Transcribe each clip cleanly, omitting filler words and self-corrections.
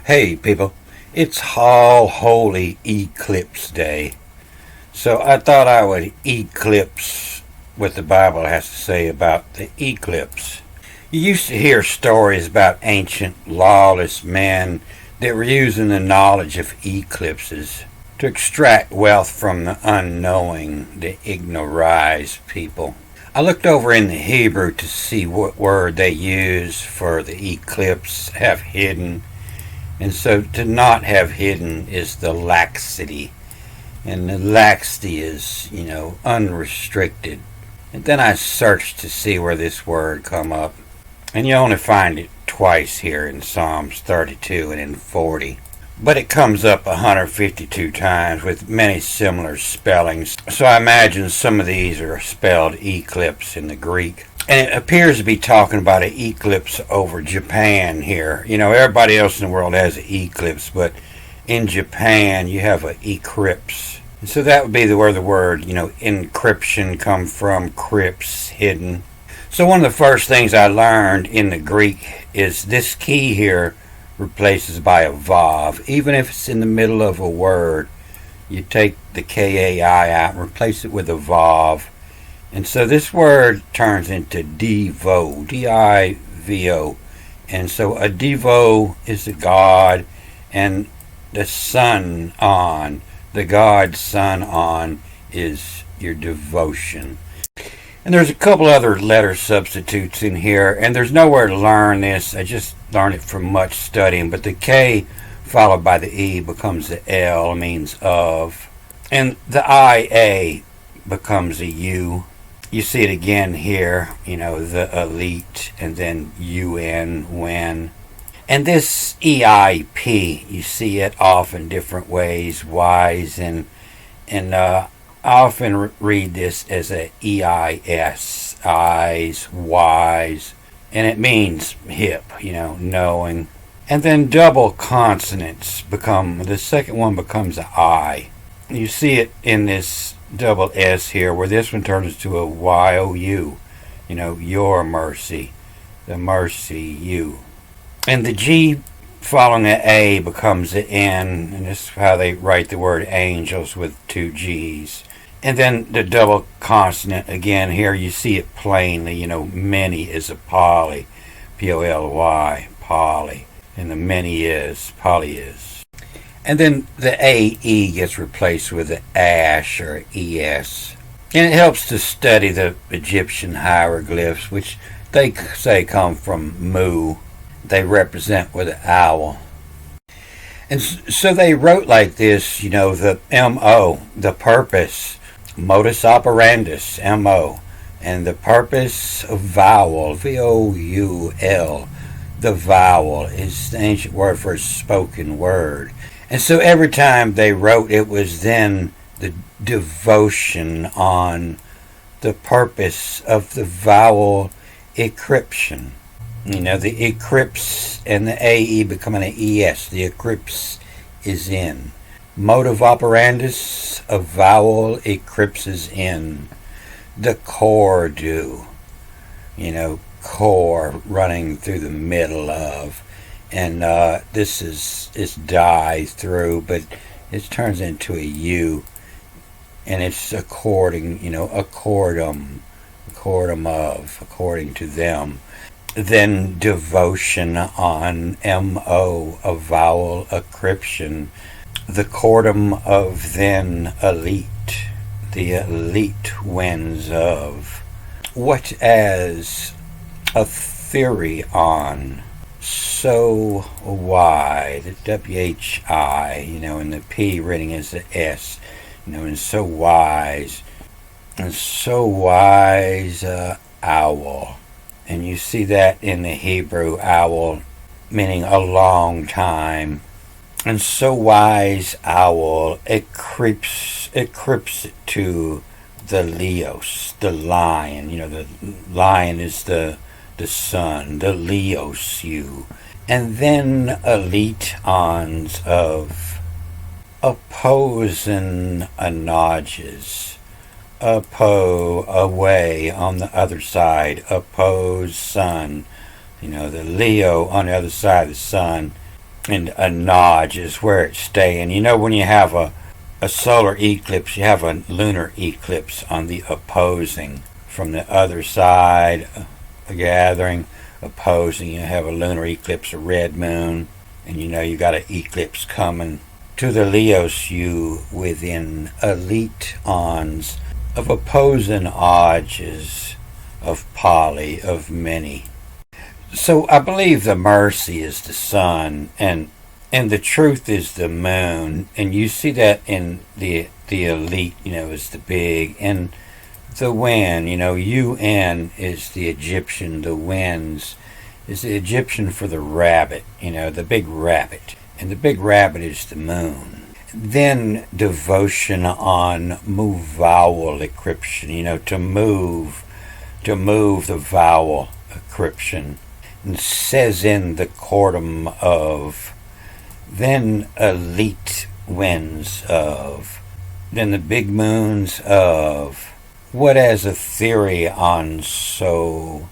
Hey people, it's All Holy Eclipse Day, so I thought I would eclipse what the Bible has to say about the eclipse. You used to hear stories about ancient lawless men that were using the knowledge of eclipses to extract wealth from the unknowing, the ignorized people. I looked over in the Hebrew to see what word they use for the eclipse have hidden. And so to not have hidden is the laxity. And the laxity is, unrestricted. And then I searched to see where this word come up. And you only find it twice here in Psalms 32 and in 40. But it comes up 152 times with many similar spellings. So I imagine some of these are spelled eclipse in the Greek. And it appears to be talking about an eclipse over Japan here. Everybody else in the world has an eclipse, but in Japan you have an eclipse. And so that would be where the word, encryption come from, crypts, hidden. So one of the first things I learned in the Greek is this key here replaces by a vav. Even if it's in the middle of a word, you take the K-A-I out and replace it with a vav. And so this word turns into Divo, D-I-V-O. And so a Divo is a god, and the sun on, the god sun on, is your devotion. And there's a couple other letter substitutes in here, and there's nowhere to learn this. I just learned it from much studying. But the K followed by the E becomes the L, means of. And the I-A becomes a U. You see it again here, the elite, and then UN, when. And this EIP, you see it off in different ways, wise, and I often read this as a EIS, eyes, wise, and it means hip, knowing. And then double consonants the second one becomes an I. You see it in this double S here, where this one turns to a Y-O-U, your mercy, the mercy, you. And the G following the A becomes the N, and this is how they write the word angels with two G's. And then the double consonant, again, here you see it plainly, many is a poly, P-O-L-Y, poly, and the many is, poly is. And then the AE gets replaced with the ASH or ES. And it helps to study the Egyptian hieroglyphs, which they say come from Mu. They represent with an owl. And so they wrote like this, the M-O, the purpose, modus operandus, M-O. And the purpose of vowel, V-O-U-L, the vowel is the ancient word for a spoken word. And so every time they wrote, it was then the devotion on the purpose of the vowel encryption. The eclipse and the AE becoming an ES. The eclipse is in. Motive operandus, a vowel eclipses in. The core do. Core running through the middle of. And this is die through, but it turns into a U, and it's according, accordum of, according to them. Then devotion on M-O, a vowel encryption. The cordum of then elite, the elite winds of. What as a theory on. So wide, the W-H-I, and the P reading as the S, and so wise, owl. And you see that in the Hebrew, owl, meaning a long time. And so wise owl, it creeps to the Leos, the lion. The lion is the sun, the Leos you. And then elite ons of opposing anodges, away on the other side, oppose sun, the Leo on the other side of the sun, And a notch is where it's staying. You know, when you have a solar eclipse, you have a lunar eclipse on the opposing. From the other side, a gathering, opposing, you have a lunar eclipse, a red moon, and you know you got an eclipse coming. To the Leos, you within elite ons of opposing odds of poly, of many. So I believe the mercy is the sun, and the truth is the moon, and you see that in the elite, you know, is the big, and the wind, you know, UN is the Egyptian, the winds is the Egyptian for the rabbit, you know, the big rabbit, and the big rabbit is the moon. Then devotion on move vowel encryption, you know, to move the vowel encryption. And says in the quartum of, then elite winds of, then the big moons of, what as a theory on so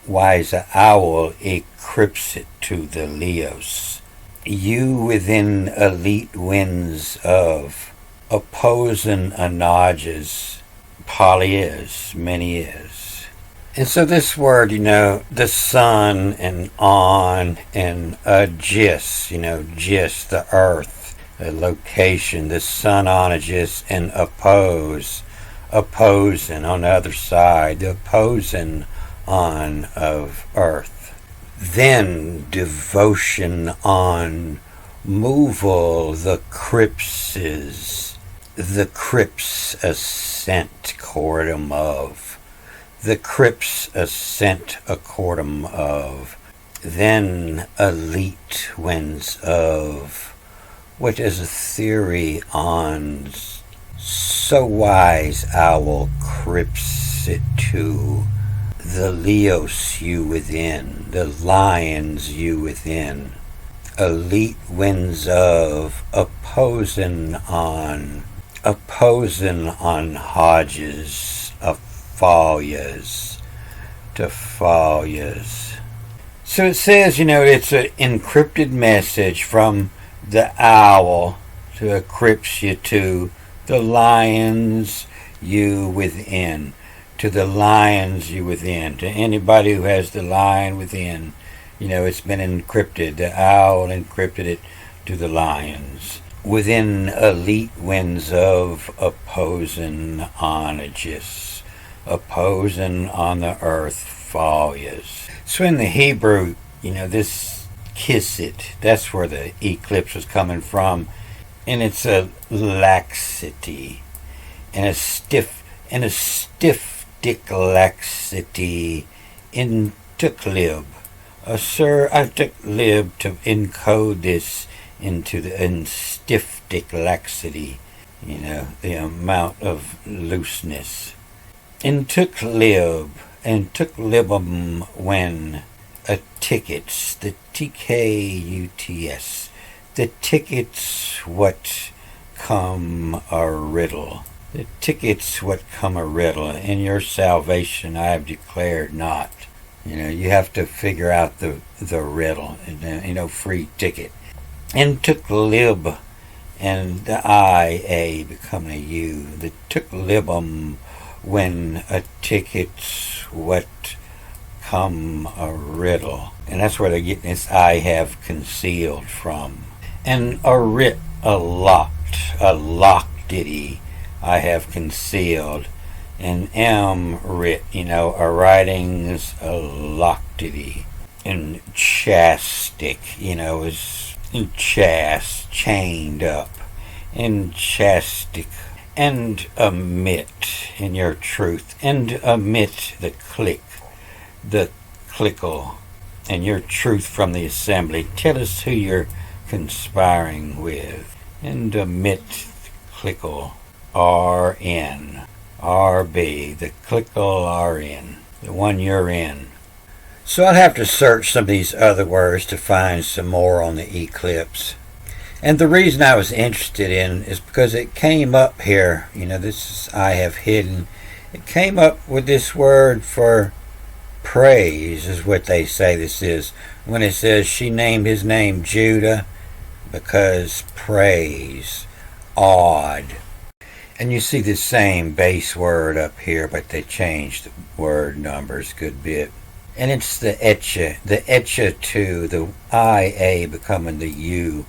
wise a owl eclipse it to the Leos. You within elite winds of, opposing anajas, poly is, many is. And so this word, you know, the sun and on and gis, you know, gis, the earth, the location, the sun on a gis, and opposing on the other side, the opposing on of earth. Then devotion on moval, the crypses, the crypts ascent quartum of. The crypts ascent a quartum of, then elite winds of, which is a theory on so wise owl crypts it to, the Leos you within, the lions you within, elite winds of, opposing on hodges of folias to folias. So it says, you know, it's an encrypted message from the owl to encrypt you to the lions you within, to the lions you within, to anybody who has the lion within. You know, it's been encrypted. The owl encrypted it to the lions. Within elite winds of opposing onages. Opposing on the earth folias. So in the Hebrew, you know, this kisset, that's where the eclipse was coming from, and it's a laxity, and a stiff dick laxity in tuklib. Sir, I took lib to encode this into the stiff dick laxity, you know, the amount of looseness. And took lib when a tickets, the TKUTS, the tickets what come a riddle, the tickets what come a riddle, in your salvation I have declared not. You know, you have to figure out the riddle, you know, free ticket. And took lib, and the I, A, becoming a U, the took libum, when a ticket's what come a riddle. And that's where they're getting this I have concealed from. And a writ, a lockdity, I have concealed. And writ, you know, a writing's a lockdity. And chastic, you know, is chained up. And chastic. And omit in your truth, and omit the clickle, and your truth from the assembly. Tell us who you're conspiring with, and omit clickle, RN, RB, the clickle RN, the one you're in. So I'll have to search some of these other words to find some more on the eclipse. And the reason I was interested in is because it came up here, you know, this is I have hidden. It came up with this word for praise, is what they say this is. When it says she named his name Judah, because praise, awed. And you see the same base word up here, but they changed the word numbers a good bit. And it's the etcha 2, the IA becoming the U.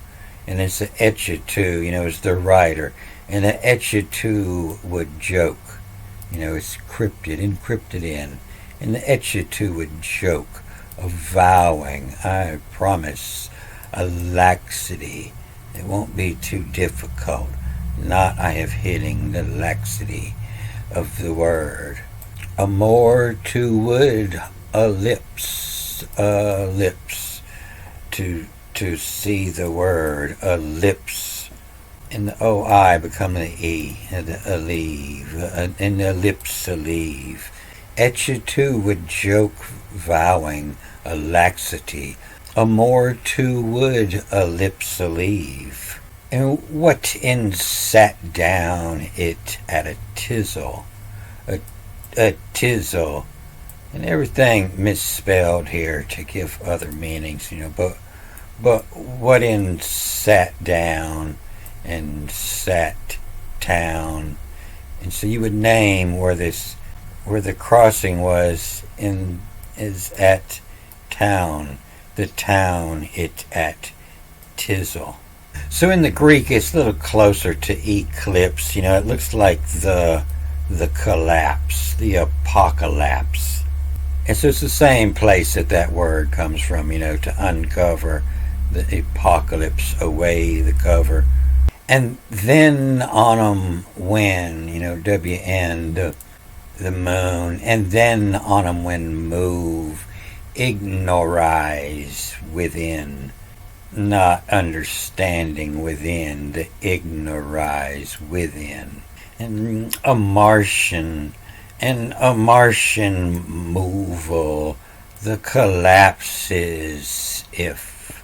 And it's the etcha 2, it's the writer. And the etcha 2 would joke. It's encrypted in. And the etcha 2 would joke of vowing, I promise, a laxity. It won't be too difficult. Not I have hitting the laxity of the word. A more to wood, ellipse, to see the word ellipse. And the OI become the E, and the aleve, and the ellipse aleve. Etcha too would joke vowing a laxity. A more to would ellipse aleve. And what in sat down it at a tizzle, a tizzle, and everything misspelled here to give other meanings, but what in sat down and sat town, and so you would name where the crossing was is at town, the town it at tizzle. So in the Greek, it's a little closer to eclipse. It looks like the collapse, the apocalypse. And so it's the same place that word comes from, to uncover the apocalypse, away the cover. And then on 'em when, WN, the moon. And then on 'em when move, ignorize within. Not understanding within, the ignorize within. And a Martian moval, the collapses if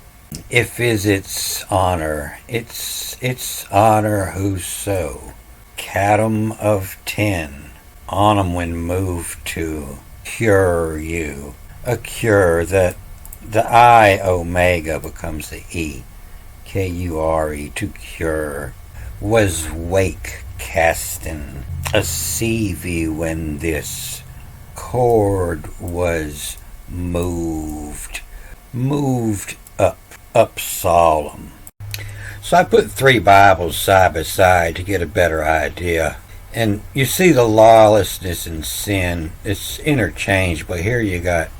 is its honor, its honor whoso. Catum of 10, on 'em when moved to cure you, a cure that the I omega becomes the E, Kure, to cure. Was wake castin, a CV when this cord was moved up solemn. So I put 3 Bibles side by side to get a better idea. And you see the lawlessness and sin, it's interchangeable. Here you got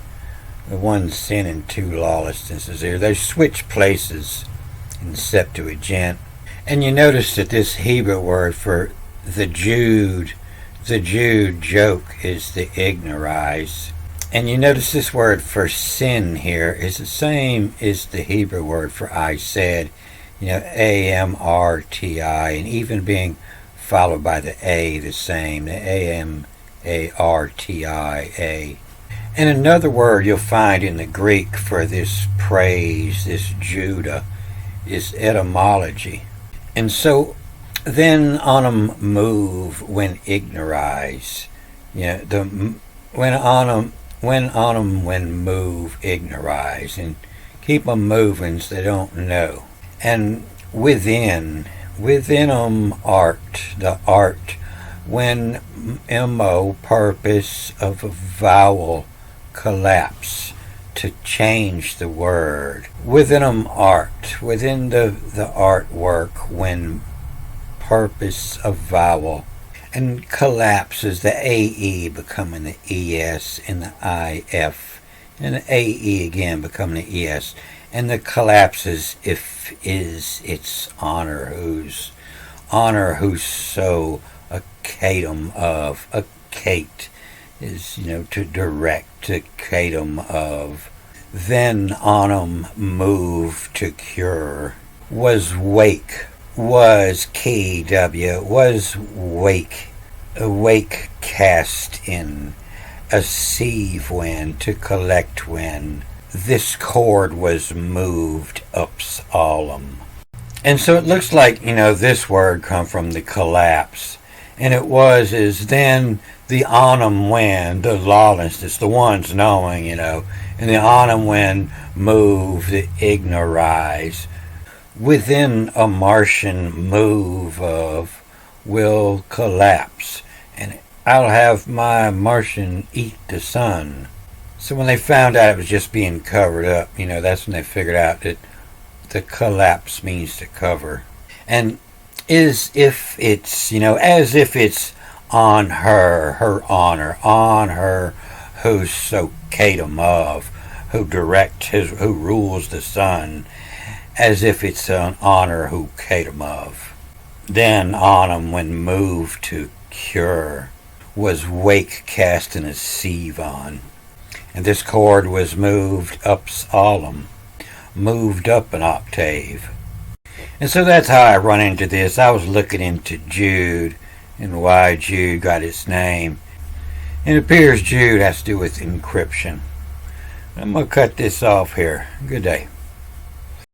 the 1 sin and 2 lawlessnesses here. They switch places in Septuagint. And you notice that this Hebrew word for the Jude joke is the ignorize. And you notice this word for sin here is the same as the Hebrew word for I said, AMRTI, and even being followed by the A the same, the AMARTIA. And another word you'll find in the Greek for this praise, this Judah, is etymology. And so then on 'em move when ignorize. When move ignorize, and keep 'em moving so they don't know. And within 'em art, the art, when mo purpose of a vowel collapse to change the word. Within 'em art, within the artwork, when purpose of vowel, and collapses, the AE becoming the ES and the IF, and the AE again becoming the ES, and the collapses if is its honor who's so a catum of, a Kate is, to direct, to catum of. Then on 'em move to cure. Was wake, was KW, was wake, awake cast in, a sieve when, to collect when. This cord was moved up solemn. And so it looks like, this word come from the collapse. And it is then the on 'em when, the lawlessness, the ones knowing, and the on 'em when move, the ignorize. within a Martian move of will collapse, and I'll have my Martian eat the sun. So when they found out it was just being covered up, that's when they figured out that the collapse means to cover. And as if it's on her honor, on her who's so Kadam of, who rules the sun, as if it's an honor who Kadam of. Then on him, when moved to cure, was wake casting a sieve on. And this chord was moved up solemn, moved up an octave. And so that's how I run into this. I was looking into Jude and why Jude got its name. It appears Jude has to do with encryption. I'm going to cut this off here. Good day.